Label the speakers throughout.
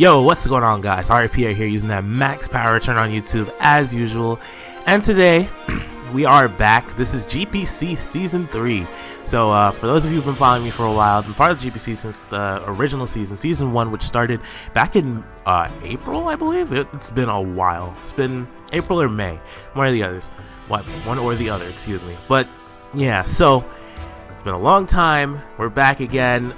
Speaker 1: Yo, what's going on, guys? R.I.Pierre here, using that max power return on YouTube as usual. And today we are back. This is GPC Season 3. So for those of you who've been following me for a while, I've been part of GPC since the original season, Season 1, which started back in April, I believe. It's been a while. It's been April or May. One or the others. One or the other, excuse me. But yeah, so it's been a long time. We're back again.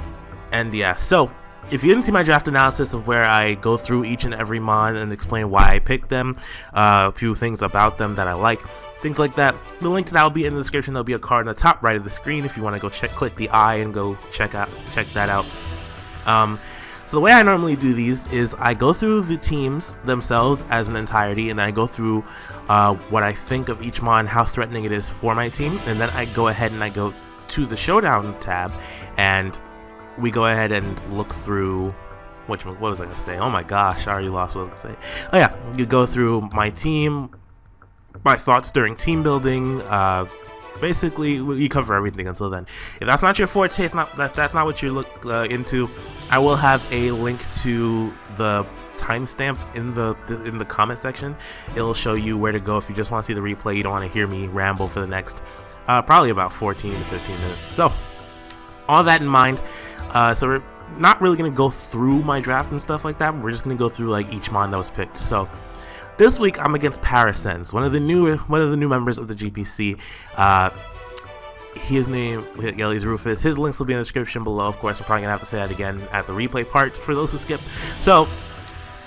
Speaker 1: And yeah, so if you didn't see my draft analysis of where I go through each and every mon and explain why I picked them, a few things about them that I like, things like that, the link to that will be in the description. There'll be a card in the top right of the screen if you want to go click the I and go check that out. So the way I normally do these is I go through the teams themselves as an entirety, and then I go through what I think of each mon, how threatening it is for my team, and then I go ahead and I go to the showdown tab and we go ahead and look through what was I gonna say? Oh my gosh, I already lost what I was gonna say. Oh yeah, you go through my team, my thoughts during team building. Basically, you cover everything until then. If that's not your forte, if that's not what you look into, I will have a link to the timestamp in the comment section. It'll show you where to go if you just want to see the replay. You don't want to hear me ramble for the next probably about 14 to 15 minutes. So all that in mind. So we're not really going to go through my draft and stuff like that. We're just going to go through like each mon that was picked. So this week I'm against Parasens, one of the new members of the GPC. His name, he's Rufus. His links will be in the description below. Of course, I'm probably going to have to say that again at the replay part for those who skip. So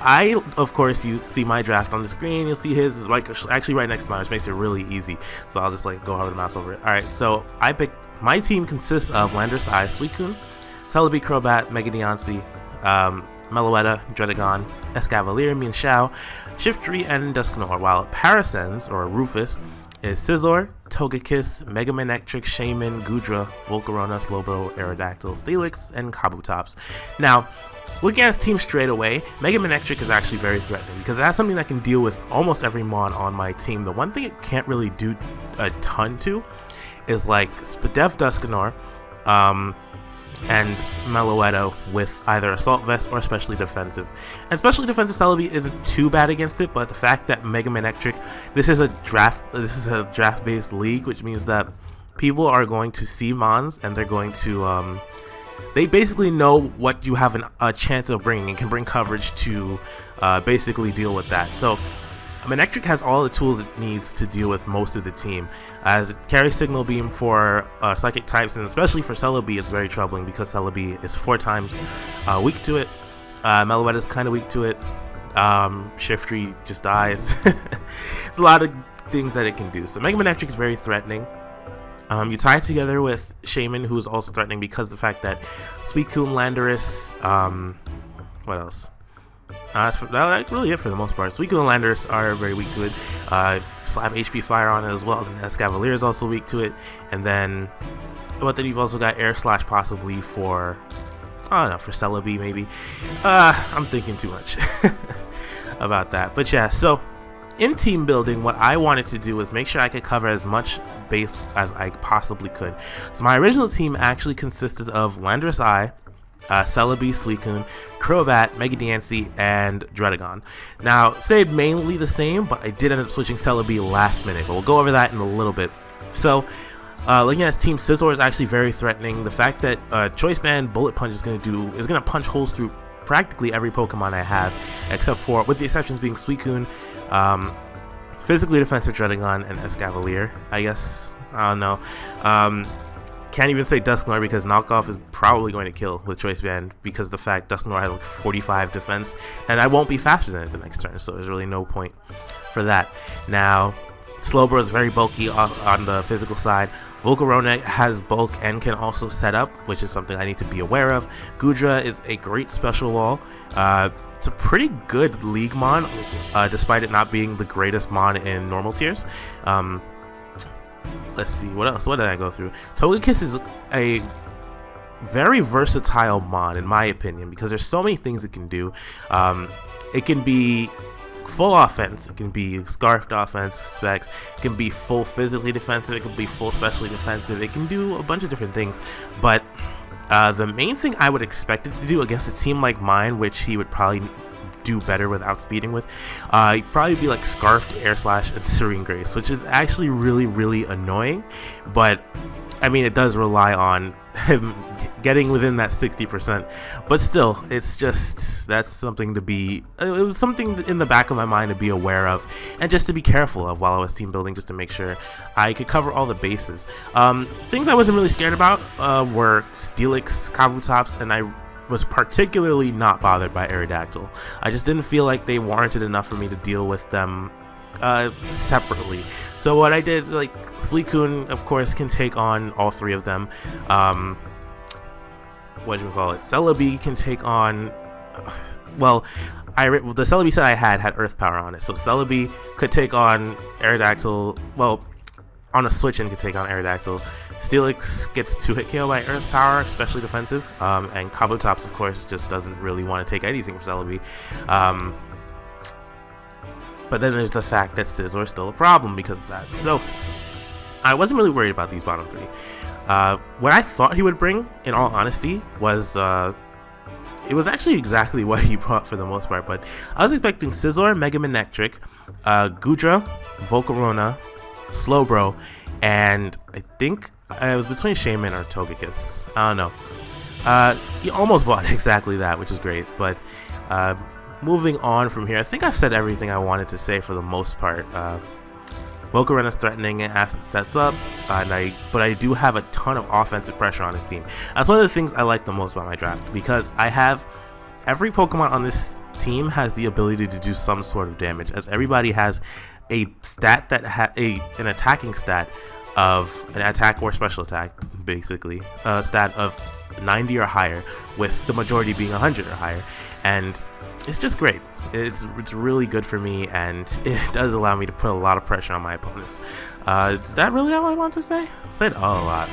Speaker 1: of course, you see my draft on the screen. You'll see his is like actually right next to mine, which makes it really easy. So I'll just like go over the mouse over it. All right, so I picked, my team consists of Landris-I, Swagking, Celebi, Crobat, Meganiancy, Meloetta, Dredagon, Escavalier, Mienshao, Shiftry, and Dusknoir, while Parasens, or Rufus, is Scizor, Togekiss, Mega Manectric, Shaman, Goodra, Volcarona, Slowbro, Aerodactyl, Steelix, and Kabutops. Now, looking at his team straight away, Mega Manectric is actually very threatening because it has something that can deal with almost every mon on my team. The one thing it can't really do a ton to is like Spadef Dusknoir, and Meloetta with either Assault Vest or Specially Defensive. And Specially Defensive Celebi isn't too bad against it, but the fact that Mega Manectric, this is a draft-based league, which means that people are going to see mons and they're going to they basically know what you have a chance of bringing and can bring coverage to basically deal with that. So Manectric has all the tools it needs to deal with most of the team, as it carries Signal Beam for Psychic types, and especially for Celebi it's very troubling because Celebi is 4 times weak to it. Meloetta is kind of weak to it. Shiftry just dies. It's a lot of things that it can do. So Mega Manectric is very threatening. You tie it together with Shaman, who's also threatening because of the fact that Suicune, Landorus, what else? That's really it for the most part. Suicune and Landorus are very weak to it. Slap HP Fire on it as well. And Escavalier is also weak to it. And then, but then you've also got Air Slash possibly for, I don't know, for Celebi maybe. I'm thinking too much about that. But yeah, so in team building, what I wanted to do was make sure I could cover as much base as I possibly could. So my original team actually consisted of Landris-I, Celebi, Suicune, Crobat, Meganiancy, and Dredagon. Now, it stayed mainly the same, but I did end up switching Celebi last minute, but we'll go over that in a little bit. So, looking at his team, Scizor is actually very threatening. The fact that Choice Band Bullet Punch is going to punch holes through practically every Pokemon I have, except for, with the exceptions being Suicune, Physically Defensive Dredagon, and Escavalier, I guess. I don't know. Can't even say Dusknoir because Knockoff is probably going to kill with Choice Band because of the fact Dusknoir has like 45 defense, and I won't be faster than it the next turn, so there's really no point for that. Now, Slowbro is very bulky on the physical side. Volcarona has bulk and can also set up, which is something I need to be aware of. Goodra is a great special wall. It's a pretty good league mon, despite it not being the greatest mon in normal tiers. Let's see, what else? What did I go through? Togekiss is a very versatile mon, in my opinion, because there's so many things it can do. It can be full offense, it can be scarfed offense, specs, it can be full physically defensive, it can be full specially defensive, it can do a bunch of different things. But the main thing I would expect it to do against a team like mine, which he would probably do better with outspeeding with. He'd probably be like Scarfed, Air Slash, and Serene Grace, which is actually really annoying, but I mean, it does rely on him getting within that 60%, but still, it's just, that's something to be, it was something in the back of my mind to be aware of, and just to be careful of while I was team building, just to make sure I could cover all the bases. Things I wasn't really scared about were Steelix, Kabutops, and I was particularly not bothered by Aerodactyl. I just didn't feel like they warranted enough for me to deal with them separately. So what I did, like, Suicune, of course, can take on all three of them. What do you call it? Celebi can take on, well, the Celebi set I had Earth Power on it, so Celebi could take on Aerodactyl, well, on a switch and could take on Aerodactyl. Steelix gets 2-hit KO by Earth Power, especially defensive, and Kabutops, of course, just doesn't really want to take anything from Celebi. But then there's the fact that Scizor is still a problem because of that. So I wasn't really worried about these bottom three. What I thought he would bring, in all honesty, was it was actually exactly what he brought for the most part. But I was expecting Scizor, Mega Manectric, Goodra, Volcarona, Slowbro, and I think it was between Shaman or Togekiss. I don't know. He almost bought exactly that, which is great. But moving on from here, I think I've said everything I wanted to say for the most part. Volcarona is threatening as it sets up, but I do have a ton of offensive pressure on his team. That's one of the things I like the most about my draft, because I have every Pokemon on this team has the ability to do some sort of damage, as everybody has a stat that an attacking stat of an attack or special attack, basically a stat of 90 or higher, with the majority being 100 or higher, and it's just great. It's really good for me, and it does allow me to put a lot of pressure on my opponents. Is that really all I want to say? I said a lot.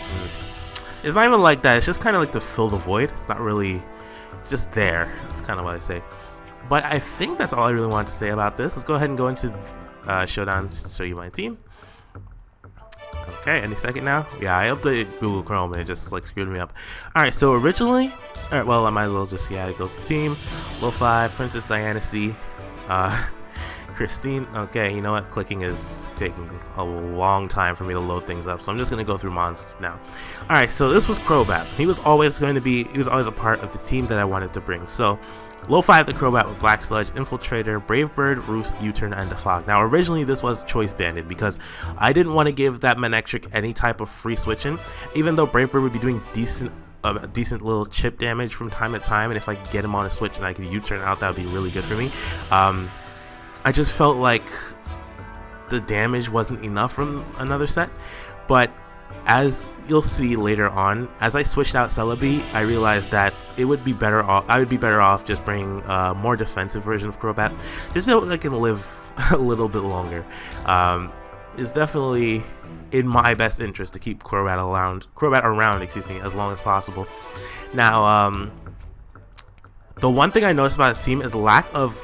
Speaker 1: It's not even like that. It's just kind of like to fill the void. It's not really, it's just there. That's kind of what I say. But I think that's all I really wanted to say about this. Let's go ahead and go into Showdown to show you my team. Okay, any second now? Yeah, I updated Google Chrome and it just like screwed me up. Alright, so originally, alright, well, I might as well just, go for team. Lo-Fi, Princess Diana C, Christine. Okay, you know what? Clicking is taking a long time for me to load things up, so I'm just going to go through Mons now. Alright, so this was Crobat. He was always a part of the team that I wanted to bring. So, Lo-Fi the Crobat with Black Sludge, Infiltrator, Brave Bird, Roost, U-Turn, and Defog. Now, originally this was choice banded because I didn't want to give that Manectric any type of free switching, even though Brave Bird would be doing decent little chip damage from time to time, and if I could get him on a switch and I could U-turn out, that would be really good for me. I just felt like the damage wasn't enough from another set, but as you'll see later on, as I switched out Celebi, I realized that I would be better off just bringing a more defensive version of Crobat, just so I can live a little bit longer. It's definitely in my best interest to keep Crobat around, as long as possible. Now, the one thing I noticed about his team is lack of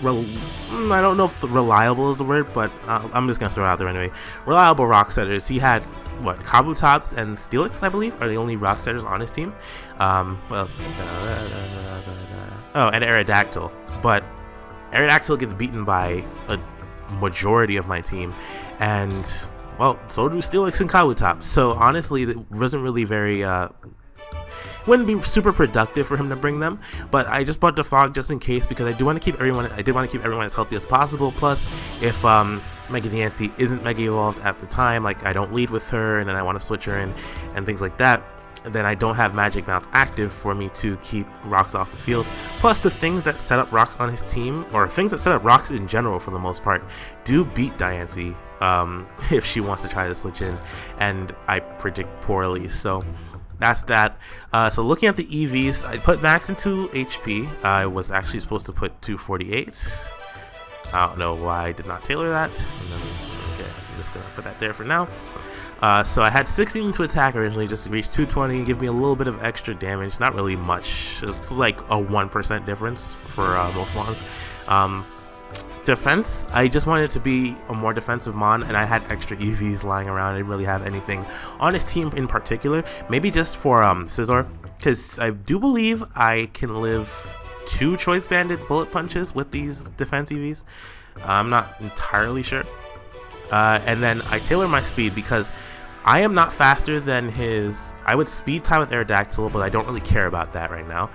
Speaker 1: I don't know if reliable is the word, but I'm just gonna throw it out there anyway. Reliable rock setters. He had Kabutops and Steelix, I believe, are the only rock setters on his team. What else? Oh, and Aerodactyl. But Aerodactyl gets beaten by a majority of my team, and well, so do Steelix and Kabutops. So honestly, it wasn't really very wouldn't be super productive for him to bring them, but I just bought Defog just in case, because I did want to keep everyone as healthy as possible. Plus, if Mega Diancie isn't Mega Evolved at the time, like I don't lead with her and then I want to switch her in and things like that, then I don't have Magic Bounce active for me to keep rocks off the field. Plus, the things that set up rocks on his team, or things that set up rocks in general for the most part, do beat Diancie if she wants to try to switch in, and I predict poorly. So that's that. So looking at the EVs, I put max into HP. I was actually supposed to put 248. I don't know why I did not tailor that. And then, okay, I'm just gonna put that there for now. So I had 16 to attack originally, just to reach 220, give me a little bit of extra damage. Not really much. It's like a 1% difference for most mons. Defense, I just wanted it to be a more defensive mon, and I had extra EVs lying around. I didn't really have anything on his team in particular. Maybe just for Scizor, because I do believe I can live 2 choice banded bullet punches with these defense EVs. I'm not entirely sure. And then I tailor my speed because I am not faster than his. I would speed time with Aerodactyl, but I don't really care about that right now.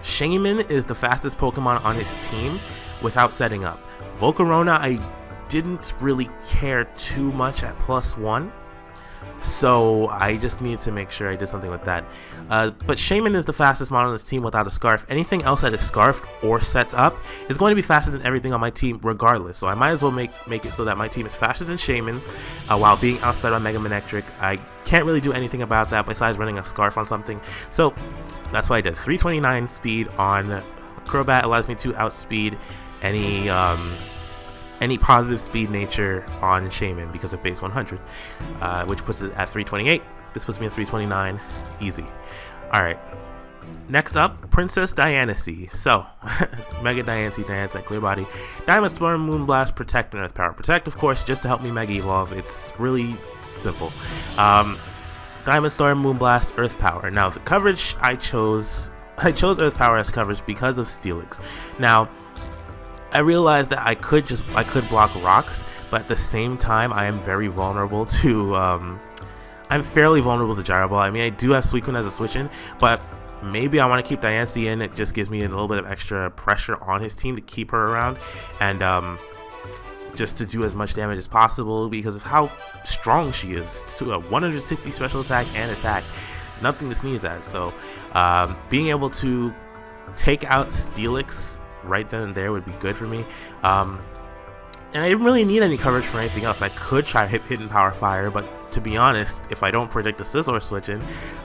Speaker 1: Shaman is the fastest Pokemon on his team without setting up. Volcarona, I didn't really care too much at +1, so I just need to make sure I did something with that. But Shaman is the fastest model on this team without a Scarf. Anything else that is Scarfed or sets up is going to be faster than everything on my team regardless, so I might as well make it so that my team is faster than Shaman while being outsped by Mega Manectric. I can't really do anything about that besides running a Scarf on something, so that's why I did. 329 speed on Crobat allows me to outspeed any positive speed nature on Shaman because of base 100, which puts it at 328. This puts me at 329, easy. Alright, next up, Princess Diancie. So, Mega Diancie, Clear Body, Diamond Storm, Moonblast, Protect, and Earth Power. Protect, of course, just to help me Mega Evolve. It's really simple. Diamond Storm, Moonblast, Earth Power. Now, the coverage I chose Earth Power as coverage because of Steelix. Now, I realized that I could block rocks, but at the same time, I am very vulnerable to. I'm fairly vulnerable to Gyro Ball. I mean, I do have Suicune as a switch-in, but maybe I want to keep Diancie in. It just gives me a little bit of extra pressure on his team to keep her around, and just to do as much damage as possible because of how strong she is. To a 160 special attack and attack, nothing to sneeze at. So being able to take out Steelix right then and there would be good for me. And I didn't really need any coverage for anything else. I could try Hidden Power Fire, but to be honest, if I don't predict a Scizor switch in,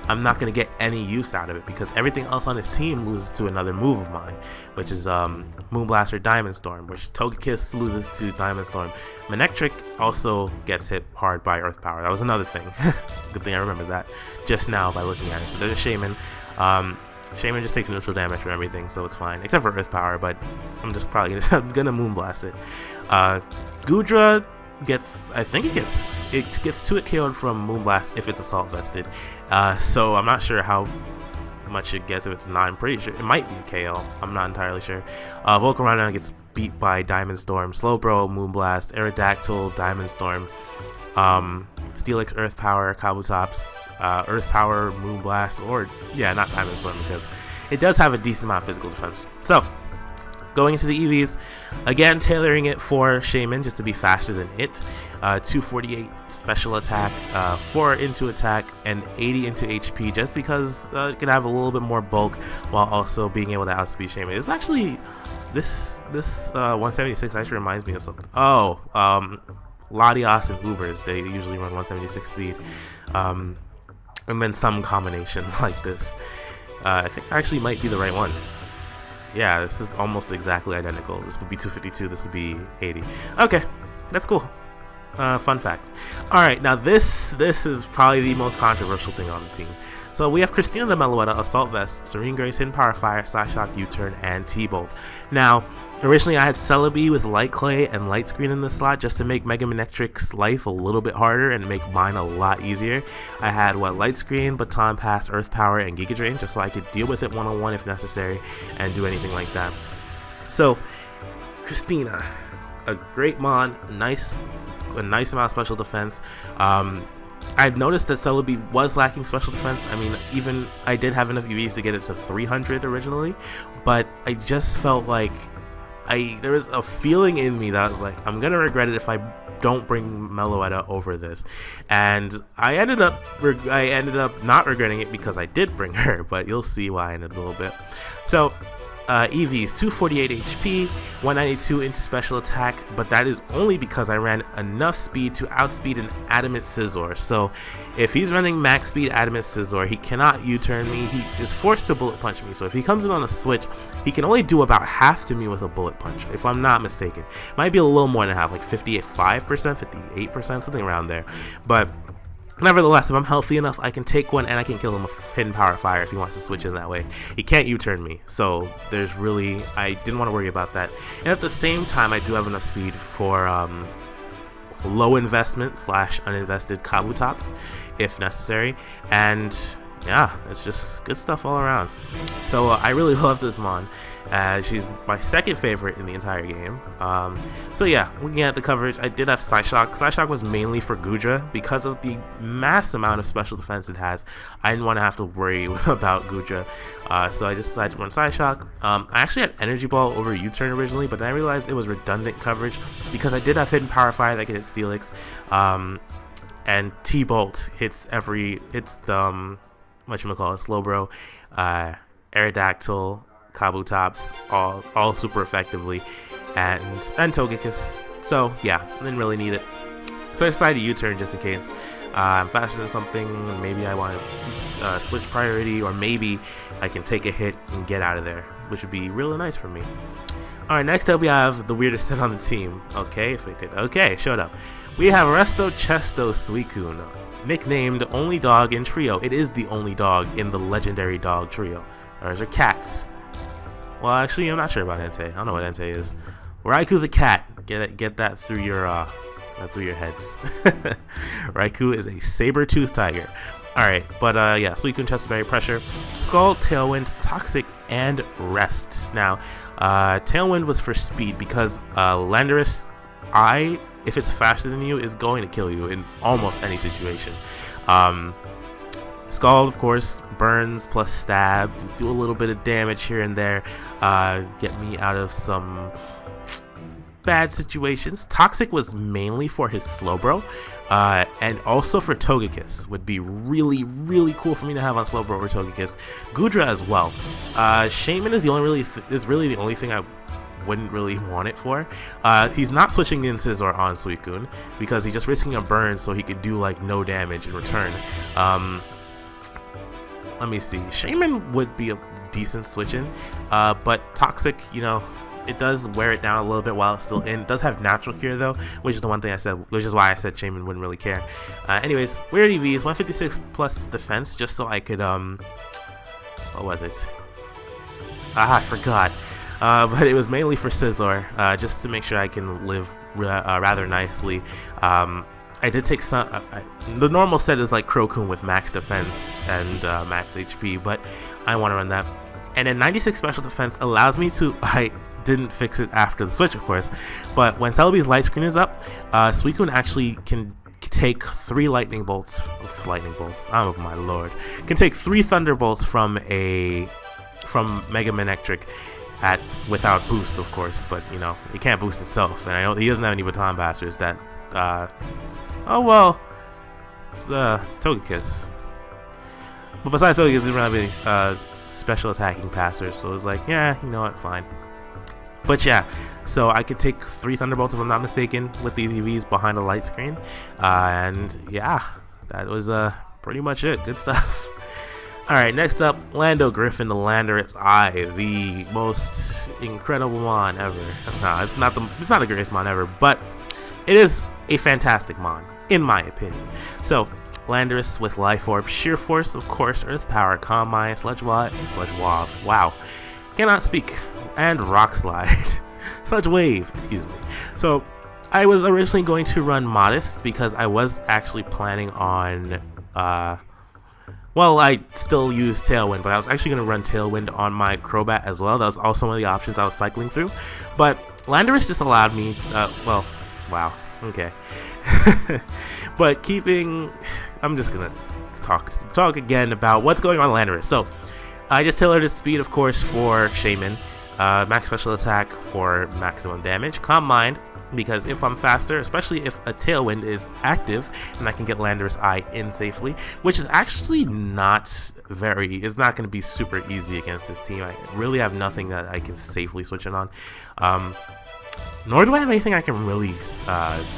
Speaker 1: I'm not going to get any use out of it because everything else on his team loses to another move of mine, which is Moonblast or Diamond Storm, which Togekiss loses to Diamond Storm. Manectric also gets hit hard by Earth Power. That was another thing. Good thing I remembered that just now by looking at it. So there's a Shaman. Shaman just takes neutral damage for everything, so it's fine, except for Earth Power, but I'm just probably gonna Moonblast it. Goodra gets, I think it gets 2-hit KO'd from Moonblast if it's Assault Vested, so I'm not sure how much it gets if it's not. I'm pretty sure it might be a KO, I'm not entirely sure. Volcarona gets beat by Diamond Storm, Slowbro, Moonblast, Aerodactyl, Diamond Storm, Steelix, Earth Power, Kabutops, Earth Power, Moonblast, or yeah, not Diamond Storm because it does have a decent amount of physical defense. So, going into the EVs, again tailoring it for Shaman just to be faster than it. 248 special attack, 4 into attack, and 80 into HP just because it can have a little bit more bulk while also being able to outspeed Shaman. It's actually, this 176 actually reminds me of something. Oh, Latios and Ubers, they usually run 176 speed, and then some combination like this. I think actually might be the right one. Yeah, this is almost exactly identical. This would be 252, this would be 80. Okay, that's cool. Fun facts. Alright, now this is probably the most controversial thing on the team. So we have Christina the Meloetta, Assault Vest, Serene Grace, Hidden Power Fire, Slash Shock, U-Turn, and T-Bolt. Now, originally I had Celebi with Light Clay and Light Screen in the slot just to make Mega Manectric's life a little bit harder and make mine a lot easier. I had Light Screen, Baton Pass, Earth Power, and Giga Drain just so I could deal with it one-on-one if necessary and do anything like that. So, Christina, a great mon, a nice amount of special defense. I'd noticed that Celebi was lacking special defense. I mean, even I did have enough EVs to get it to 300 originally, but I just felt like there was a feeling in me that I was like, I'm gonna regret it if I don't bring Meloetta over this, and I ended up not regretting it because I did bring her, but you'll see why in a little bit. So EVs, 248 HP, 192 into special attack, but that is only because I ran enough speed to outspeed an Adamant Scizor. So if he's running max speed Adamant Scizor, he cannot U-turn me, he is forced to bullet punch me. So if he comes in on a switch, he can only do about half to me with a bullet punch, if I'm not mistaken. Might be a little more than half, like 58%, 58%, something around there. But nevertheless, if I'm healthy enough, I can take one and I can kill him with Hidden Power Fire if he wants to switch in that way. He can't U-turn me, so I didn't want to worry about that. And at the same time, I do have enough speed for low investment / uninvested Kabutops if necessary, and yeah, it's just good stuff all around. So I really love this Mon. She's my second favorite in the entire game. So yeah, looking at the coverage, I did have Psyshock. Psyshock was mainly for Gudra because of the mass amount of special defense it has. I didn't want to have to worry about Gudra, so I just decided to run Psyshock. I actually had Energy Ball over U-Turn originally, but then I realized it was redundant coverage because I did have Hidden Power Fire that could hit Steelix, and T-Bolt hits the whatchamacallit, Slowbro, Aerodactyl, Kabutops, all super effectively, and Togekiss. So yeah, didn't really need it. So I decided to U-turn just in case. I'm faster than something, maybe I want to switch priority, or maybe I can take a hit and get out of there, which would be really nice for me. Alright, next up we have the weirdest set on the team. Okay, if we could. Okay, showed up. We have Resto Chesto Suicune, nicknamed Only Dog in Trio. It is the only dog in the legendary dog trio. Those are cats. Well, actually, I'm not sure about Entei. I don't know what Entei is. Raiku's a cat. Get that through your heads. Raikou is a saber-toothed tiger. Alright, but yeah, Suicune, Chest Berry, Pressure, Scald, Tailwind, Toxic, and Rest. Now, Tailwind was for speed because Landorus if it's faster than you, is going to kill you in almost any situation. Scald, of course, burns plus stab, do a little bit of damage here and there, get me out of some bad situations. Toxic was mainly for his Slowbro, and also for Togekiss. Would be really, really cool for me to have on Slowbro or Togekiss. Gudra as well. Shaman is really the only thing I wouldn't really want it for. He's not switching in Scizor on Suicune because he's just risking a burn so he could do like no damage in return. Let me see. Shaman would be a decent switch in, but Toxic, you know, it does wear it down a little bit while it's still in. It does have Natural Cure though, which is the one thing I said, which is why I said Shaman wouldn't really care. Anyways, weird EVs, 156 plus defense, just so I could what was it? I forgot. But it was mainly for Scizor, just to make sure I can live rather nicely. I did take some. The normal set is like Crocune with max defense and max HP, but I want to run that. And then 96 special defense allows me to. I didn't fix it after the switch, of course, but when Celebi's light screen is up, Suicune actually can take 3 lightning bolts. Oh my lord! Can take 3 thunderbolts from Mega Manectric. Without boost, of course, but you know, it can't boost itself, and I know he doesn't have any baton basters that oh well, it's Togekiss, but besides Togekiss, he doesn't have any special attacking passers, so it's like, yeah, you know what, fine. But yeah, so I could take 3 thunderbolts if I'm not mistaken with these EVs behind a light screen, and yeah, that was pretty much it. Good stuff. Alright, next up, Lando Griffin, the Landorus Eye, the most incredible Mon ever. No, it's not the greatest Mon ever, but it is a fantastic Mon, in my opinion. So, Landorus with Life Orb, Sheer Force, of course, Earth Power, Calm Mind, Sludge Wave, wow, cannot speak, and Rock Slide. Sludge Wave, excuse me. So, I was originally going to run Modest because I was actually planning on, well, I still use Tailwind, but I was actually going to run Tailwind on my Crobat as well. That was also one of the options I was cycling through. But Landorus just allowed me, well, wow, okay. But I'm just going to talk again about what's going on with Landorus. So, I just tailored his speed, of course, for Shaman. Max special attack for maximum damage. Calm Mind, because if I'm faster, especially if a Tailwind is active and I can get Landorus Eye in safely, which is actually it's not going to be super easy against this team. I really have nothing that I can safely switch it on, nor do I have anything I can really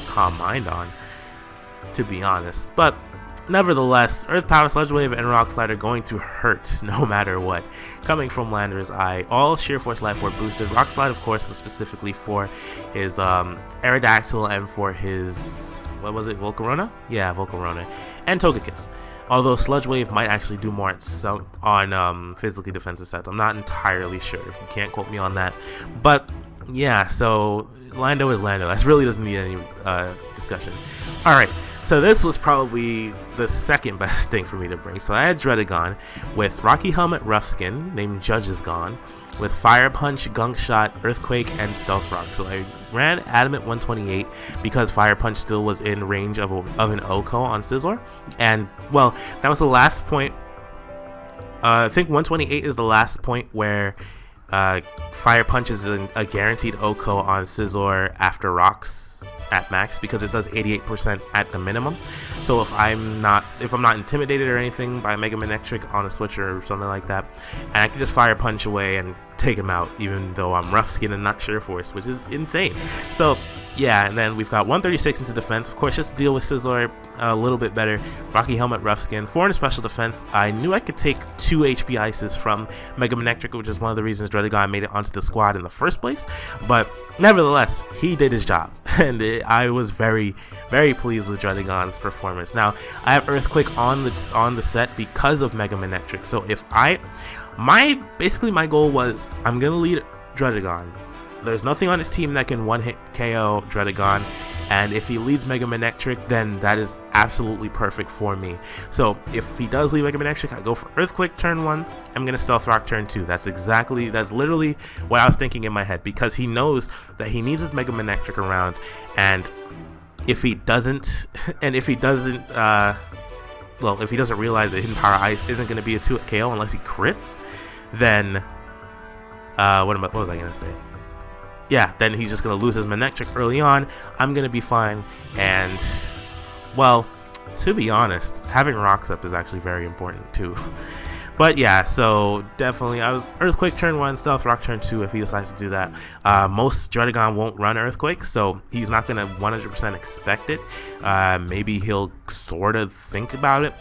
Speaker 1: Calm Mind on, to be honest. But nevertheless, Earth Power, Sludge Wave, and Rock Slide are going to hurt no matter what. Coming from Landorus Eye, all Sheer Force Life Orb boosted. Rock Slide, of course, is specifically for his Aerodactyl and for his, what was it, Volcarona? Yeah, Volcarona. And Togekiss. Although Sludge Wave might actually do more on physically defensive sets. I'm not entirely sure. You can't quote me on that. But yeah, so Lando is Lando. That really doesn't need any discussion. Alright. So this was probably the second best thing for me to bring. So I had Dredagon with Rocky Helmet Rough Skin, named Judge is Gone, with Fire Punch, Gunk Shot, Earthquake, and Stealth Rock. So I ran Adamant 128 because Fire Punch still was in range of an OCO on Scizor. And, well, that was the last point. I think 128 is the last point where Fire Punch is a guaranteed OCO on Scizor after Rocks at max, because it does 88% at the minimum. So if I'm not intimidated or anything by Mega Manectric on a switcher or something like that, and I can just Fire Punch away and take him out, even though I'm Rough Skin and not Sheer Force, which is insane. So yeah, and then we've got 136 into defense. Of course, just deal with Scizor a little bit better. Rocky Helmet, Rough Skin, 4 into special defense. I knew I could take 2 HP Ices from Mega Manectric, which is one of the reasons Dredagon made it onto the squad in the first place. But nevertheless, he did his job, and I was very, very pleased with Dredagon's performance. Now, I have Earthquake on the set because of Mega Manectric. So if basically my goal was, I'm gonna lead Dredagon. There's nothing on his team that can one-hit KO Dredagon, and if he leads Mega Manectric, then that is absolutely perfect for me. So if he does lead Mega Manectric, I go for Earthquake turn 1, I'm gonna Stealth Rock turn 2. That's literally what I was thinking in my head, because he knows that he needs his Mega Manectric around, and if he doesn't realize that Hidden Power Ice isn't gonna be a 2-hit KO unless he crits, then what was I gonna say? Yeah, then he's just going to lose his Manectric early on. I'm going to be fine. And, well, to be honest, having Rocks up is actually very important too. But yeah, so definitely I was Earthquake turn 1, Stealth Rock turn 2 if he decides to do that. Most Dredagon won't run Earthquake, so he's not going to 100% expect it. Maybe he'll sort of think about it,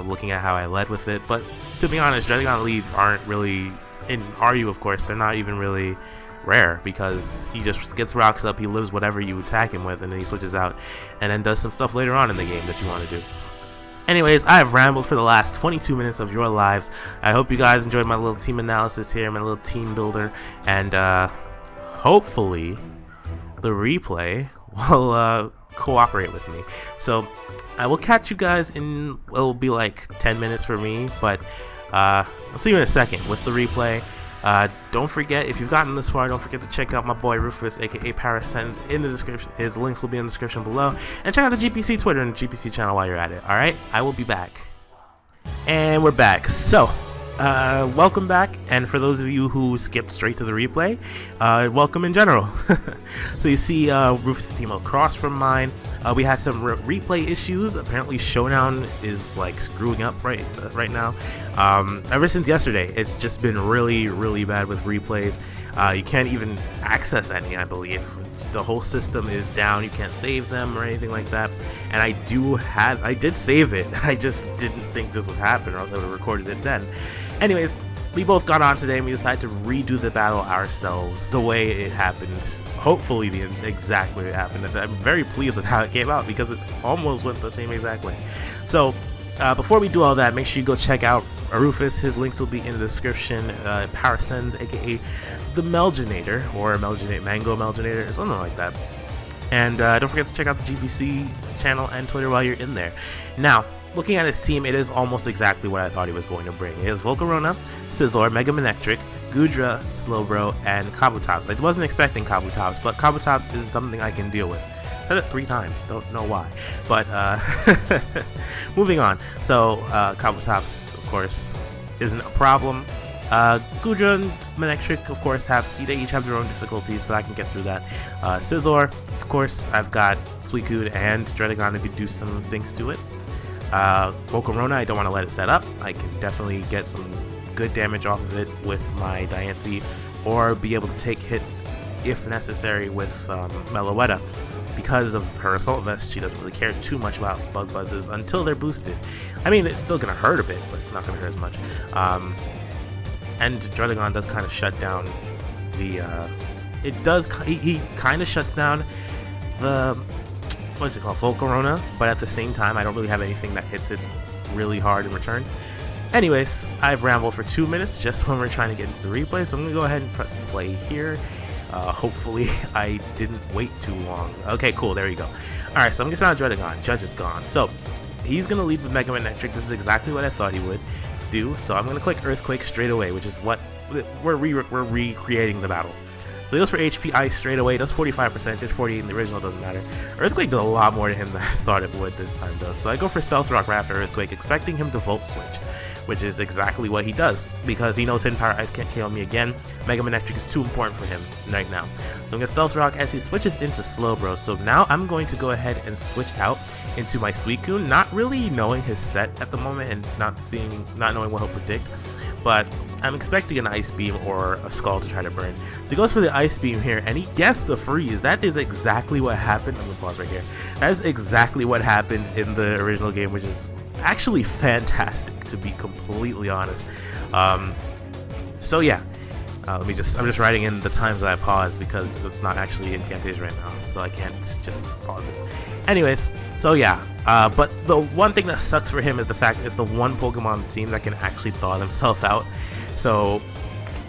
Speaker 1: looking at how I led with it. But to be honest, Dredagon leads aren't really, in RU of course, they're not even really rare, because he just gets Rocks up, he lives whatever you attack him with, and then he switches out and then does some stuff later on in the game that you want to do. Anyways, I have rambled for the last 22 minutes of your lives. I hope you guys enjoyed my little team analysis here, my little team builder, and hopefully the replay will cooperate with me. So I will catch you guys in, it'll be like 10 minutes for me, but I'll see you in a second with the replay. Don't forget, if you've gotten this far, don't forget to check out my boy Rufus, aka Parasens, in the description. His links will be in the description below. And check out the GPC Twitter and the GPC channel while you're at it. Alright, I will be back. And we're back. So, welcome back. And for those of you who skipped straight to the replay, welcome in general. So you see Rufus' team across from mine. We had some replay issues. Apparently Showdown is like screwing up right now. Ever since yesterday, it's just been really, really bad with replays. You can't even access any, I believe. The whole system is down. You can't save them or anything like that. And I did save it. I just didn't think this would happen, or else I would have recorded it then. Anyways, we both got on today and we decided to redo the battle ourselves the way it happened. Hopefully the exact way it happened. And I'm very pleased with how it came out, because it almost went the same exact way. So before we do all that, make sure you go check out Rufus. His links will be in the description. Parasens, aka the Melginator, or Mango Melginator, or something like that. And don't forget to check out the GPC channel and Twitter while you're in there. Now, looking at his team, it is almost exactly what I thought he was going to bring. It is Volcarona, Scizor, Mega Manectric, Goodra, Slowbro, and Kabutops. I wasn't expecting Kabutops, but Kabutops is something I can deal with. Said it 3 times, don't know why. But moving on. So Kabutops, of course, isn't a problem. Goodra and Manectric, of course, they each have their own difficulties, but I can get through that. Scizor, of course, I've got Suicune and Dredagon who could do some things to it. Volcarona, I don't want to let it set up. I can definitely get some good damage off of it with my Diancie, or be able to take hits if necessary with Meloetta. Because of her Assault Vest, she doesn't really care too much about Bug Buzzes until they're boosted. I mean, it's still going to hurt a bit, but it's not going to hurt as much. And Dredagon does kind of shut down the... he kind of shuts down the... what's it called? Volcarona, but at the same time, I don't really have anything that hits it really hard in return. Anyways, I've rambled for 2 minutes just when we're trying to get into the replay, so I'm going to go ahead and press play here. Hopefully I didn't wait too long. Okay, cool, there you go. Alright, so I'm gonna sound Dreadagon. Judge is gone. So he's gonna lead with Mega Man Electric. This is exactly what I thought he would do. So I'm gonna click Earthquake straight away, which is what we're recreating the battle. So he goes for HP Ice straight away, does 45%, did 48 in the original, doesn't matter. Earthquake did a lot more to him than I thought it would this time though. So I go for Stealth Rock right after Earthquake, expecting him to Volt Switch, which is exactly what he does, because he knows Hidden Power Ice can't KO me again. Mega Man Electric is too important for him right now. So I'm going to Stealth Rock as he switches into Slowbro. So now I'm going to go ahead and switch out into my Suicune, not really knowing his set at the moment and not knowing what he'll predict. But I'm expecting an Ice Beam or a Skull to try to burn. So he goes for the Ice Beam here, and he guessed the freeze. That is exactly what happened. I'm gonna pause right here. That is exactly what happened in the original game, which is actually fantastic, to be completely honest. So yeah, I'm just writing in the times that I paused because it's not actually incantation right now, so I can't just pause it. Anyways, so yeah, but the one thing that sucks for him is the fact it's the one Pokemon on the team that can actually thaw himself out. So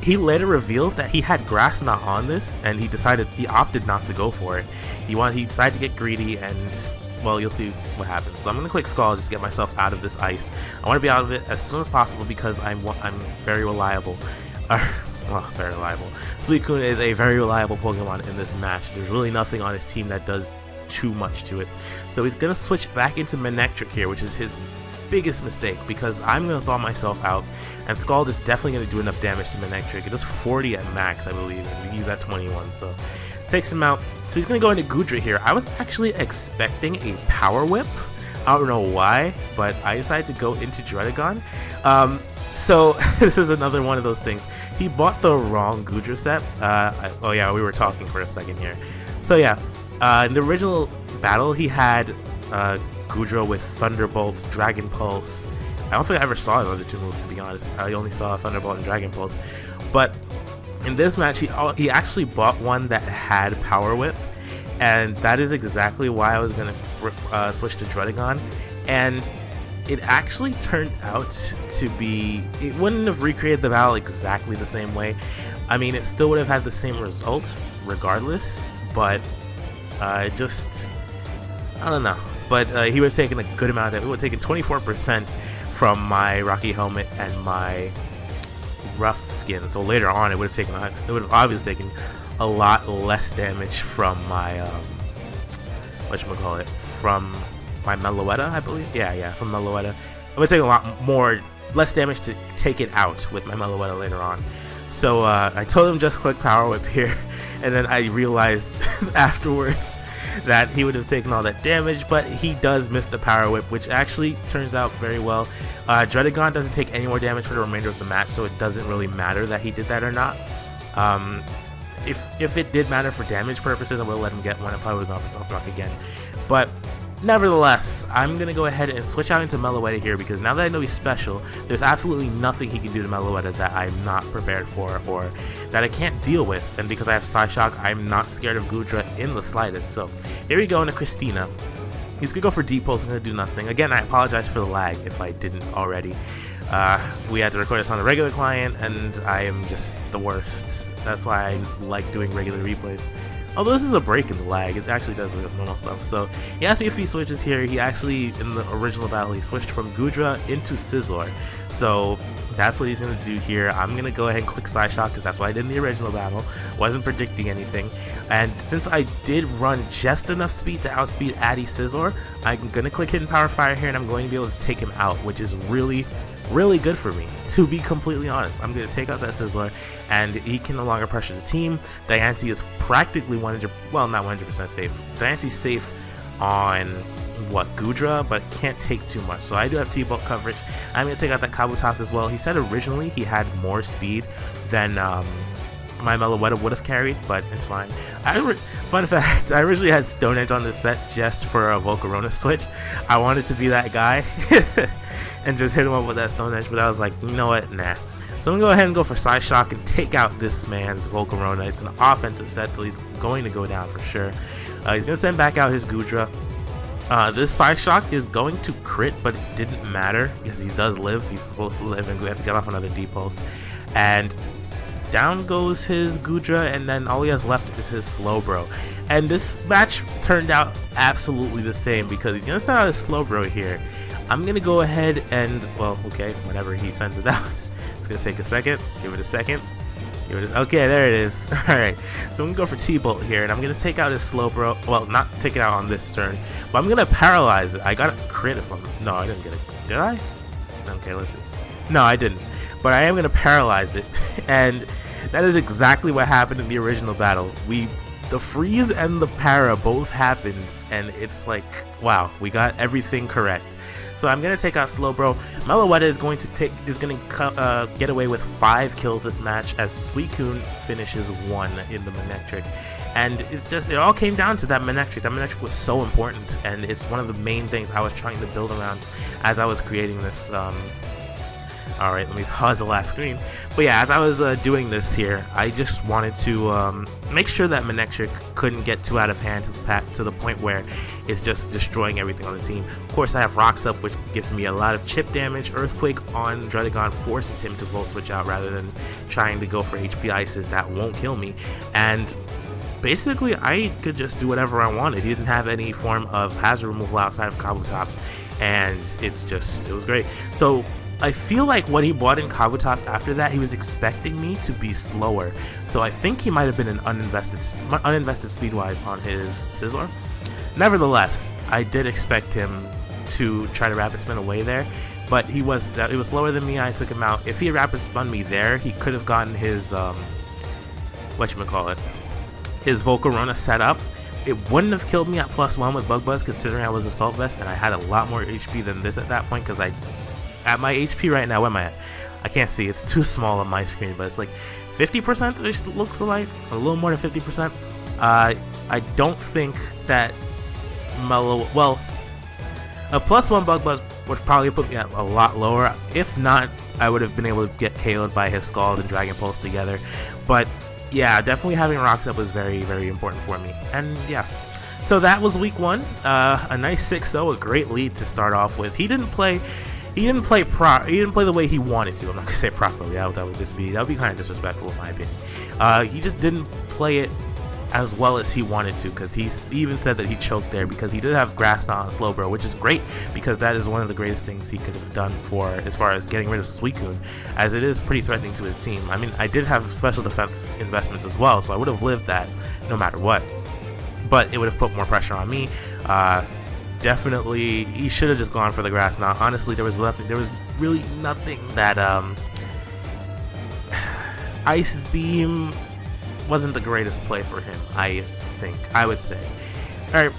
Speaker 1: he later reveals that he had Grass Knot on this, and he opted not to go for it. He decided to get greedy, and well, you'll see what happens. So I'm gonna click Skull just to get myself out of this ice. I want to be out of it as soon as possible because I'm very reliable. Well, very reliable. Suicune is a very reliable Pokemon in this match. There's really nothing on his team that does too much to it. So he's gonna switch back into Manectric here, which is his biggest mistake, because I'm gonna thaw myself out, and Scald is definitely gonna do enough damage to Manectric. It does 40 at max, I believe, and he's at 21, so takes him out. So he's gonna go into Goodra here. I was actually expecting a Power Whip. I don't know why, but I decided to go into Dreadagon. So this is another one of those things. He bought the wrong Goodra set. Oh yeah, we were talking for a second here. So yeah, in the original battle, he had Goodra with Thunderbolt, Dragon Pulse. I don't think I ever saw the other two moves, to be honest. I only saw Thunderbolt and Dragon Pulse. But in this match, he actually bought one that had Power Whip, and that is exactly why I was going to switch to Dreadagon. And it actually turned out to be, it wouldn't have recreated the battle exactly the same way. I mean, it still would have had the same result regardless, but I don't know. But he was taking a good amount of it. It would have taken 24% from my Rocky Helmet and my Rough Skin. So later on, it would have obviously taken a lot less damage from my from my Meloetta, I believe. Yeah, from Meloetta. It would take a lot less damage to take it out with my Meloetta later on. So I told him just click Power Whip here, and then I realized afterwards that he would have taken all that damage, but he does miss the Power Whip, which actually turns out very well. Dreadagon doesn't take any more damage for the remainder of the match, so it doesn't really matter that he did that or not. If it did matter for damage purposes, I would have let him get one. I probably would have gone for Stealth Rock again. But nevertheless, I'm going to go ahead and switch out into Meloetta here, because now that I know he's special, there's absolutely nothing he can do to Meloetta that I'm not prepared for or that I can't deal with. And because I have Psyshock, I'm not scared of Goodra in the slightest. So here we go into Christina. He's going to go for Deep Pulse. I'm going to do nothing. Again, I apologize for the lag if I didn't already. We had to record this on a regular client, and I am just the worst. That's why I like doing regular replays. Although this is a break in the lag, it actually does with normal stuff. So he asked me if he switches here. He actually, in the original battle, he switched from Goodra into Scizor. So that's what he's going to do here. I'm going to go ahead and click Psyshock, because that's what I did in the original battle. Wasn't predicting anything. And since I did run just enough speed to outspeed Addy Scizor, I'm going to click Hidden Power Fire here, and I'm going to be able to take him out, which is really good for me, to be completely honest. I'm going to take out that Scizor, and he can no longer pressure the team. Diancie is practically not 100% safe. Diancie's safe on Goodra, but can't take too much. So I do have T-Bolt coverage. I'm going to take out that Kabutops as well. He said originally he had more speed than my Meloetta would have carried, but it's fine. Fun fact, I originally had Stone Edge on this set just for a Volcarona switch. I wanted to be that guy and just hit him up with that Stone Edge, but I was like, you know what, nah. So I'm going to go ahead and go for Psyshock and take out this man's Volcarona. It's an offensive set, so he's going to go down for sure. He's going to send back out his Goodra. This Psyshock is going to crit, but it didn't matter because he does live. He's supposed to live, and we have to get off another D-Pulse. And down goes his Gudra, and then all he has left is his Slowbro. And this match turned out absolutely the same, because he's gonna start out his Slowbro here. I'm gonna go ahead and, well, okay, whenever he sends it out, it's gonna take a second. Give it a second. Okay, there it is. Alright, so I'm gonna go for T-Bolt here, and I'm gonna take out his Slowbro. Well, not take it out on this turn, but I'm gonna paralyze it. I got a crit if I'm... No, I didn't get it. Did I? Okay, let's see. No, I didn't. But I am gonna paralyze it, and that is exactly what happened in the original battle. The freeze and the para both happened, and it's like, wow, we got everything correct. So I'm gonna take out Slowbro. Meloetta is going to get away with 5 kills this match, as Suicune finishes 1 in the Manectric. And it all came down to that Manectric. That Manectric was so important, and it's one of the main things I was trying to build around as I was creating this. Alright, let me pause the last screen. But yeah, as I was doing this here, I just wanted to make sure that Manectric couldn't get too out of hand to the point where it's just destroying everything on the team. Of course, I have Rocks Up, which gives me a lot of chip damage. Earthquake on Druddigon forces him to Volt Switch out rather than trying to go for HP Ices that won't kill me. And basically, I could just do whatever I wanted. He didn't have any form of hazard removal outside of Kabutops, and it was great. So I feel like when he bought in Kabutops after that, he was expecting me to be slower. So I think he might have been an uninvested speed-wise on his Sizzler. Nevertheless, I did expect him to try to rapid spin away there, but it was slower than me. I took him out. If he had rapid spun me there, he could have gotten his whatchamacallit, his Volcarona set up. It wouldn't have killed me at +1 with Bug Buzz, considering I was Assault Vest and I had a lot more HP than this at that point, because at my HP right now, where am I at? I can't see, it's too small on my screen, but it's like 50%, it looks like, a little more than 50%. I don't think that well, a +1 Bug Buzz would probably put me at a lot lower. If not, I would have been able to get KO'd by his Scald and Dragon Pulse together. But yeah, definitely having Rocks Up was very, very important for me. And yeah, so that was week 1. A nice 6-0, a great lead to start off with. He didn't play the way he wanted to. I'm not gonna say properly. That would be kind of disrespectful in my opinion. He just didn't play it as well as he wanted to, because he even said that he choked there, because he did have Grass Knot on Slowbro, which is great, because that is one of the greatest things he could have done for as far as getting rid of Suicune, as it is pretty threatening to his team. I mean, I did have special defense investments as well, so I would have lived that no matter what, but it would have put more pressure on me. Definitely, he should have just gone for the Grass Knot. Honestly, there was really nothing that Ice Beam wasn't the greatest play for him, I would say. Alright,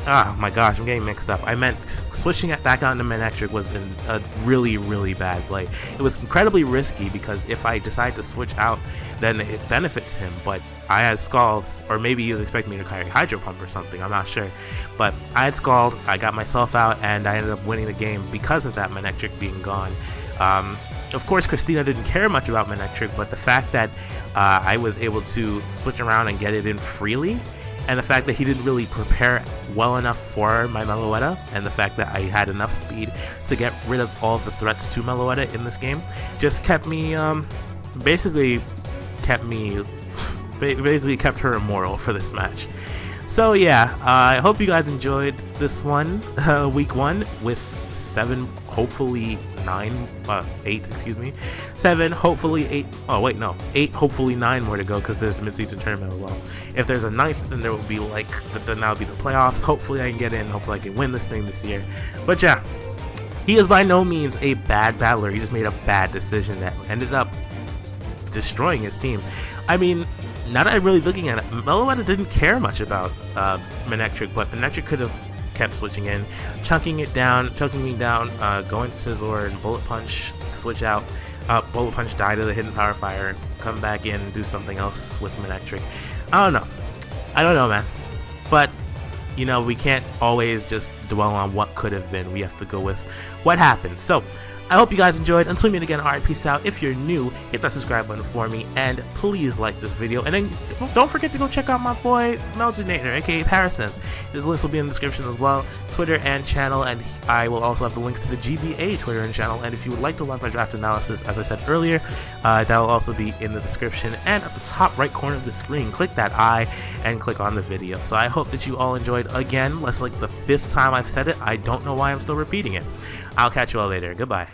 Speaker 1: oh my gosh, I'm getting mixed up. I meant switching it back onto Manectric was a really, really bad play. It was incredibly risky, because if I decide to switch out, then it benefits him, but I had Scalds, or maybe he was expecting me to carry Hydro Pump or something, I'm not sure. But I had Scald, I got myself out, and I ended up winning the game because of that Manectric being gone. Of course, Christina didn't care much about Manectric, but the fact that I was able to switch around and get it in freely, and the fact that he didn't really prepare well enough for my Meloetta, and the fact that I had enough speed to get rid of all of the threats to Meloetta in this game, just kept me, basically kept her immoral for this match. So yeah, I hope you guys enjoyed this one, week 1 with 7, hopefully 8, excuse me, 7, hopefully 8, oh wait, no, 8, hopefully 9 more to go, because there's the mid-season tournament as well. If there's a 9th, then there will be then that'll be the playoffs. Hopefully I can get in, hopefully I can win this thing this year. But yeah, he is by no means a bad battler, he just made a bad decision that ended up destroying his team. I mean, now that I'm really looking at it, Meloetta didn't care much about Manectric, but Manectric could have kept switching in, chunking me down, going to Sizzler and Bullet Punch, switch out, Bullet Punch, die to the Hidden Power Fire, come back in and do something else with Manectric. I don't know, man. But, you know, we can't always just dwell on what could have been. We have to go with what happened. So, I hope you guys enjoyed. Until we meet again, alright, peace out. If you're new, hit that subscribe button for me, and please like this video. And then don't forget to go check out my boy Melginator, aka Parasens. His links will be in the description as well, Twitter and channel, and I will also have the links to the GBA Twitter and channel. And if you would like to watch my draft analysis, as I said earlier, that will also be in the description and at the top right corner of the screen. Click that I and click on the video. So I hope that you all enjoyed. Again, that's like the 5th time I've said it. I don't know why I'm still repeating it. I'll catch you all later. Goodbye.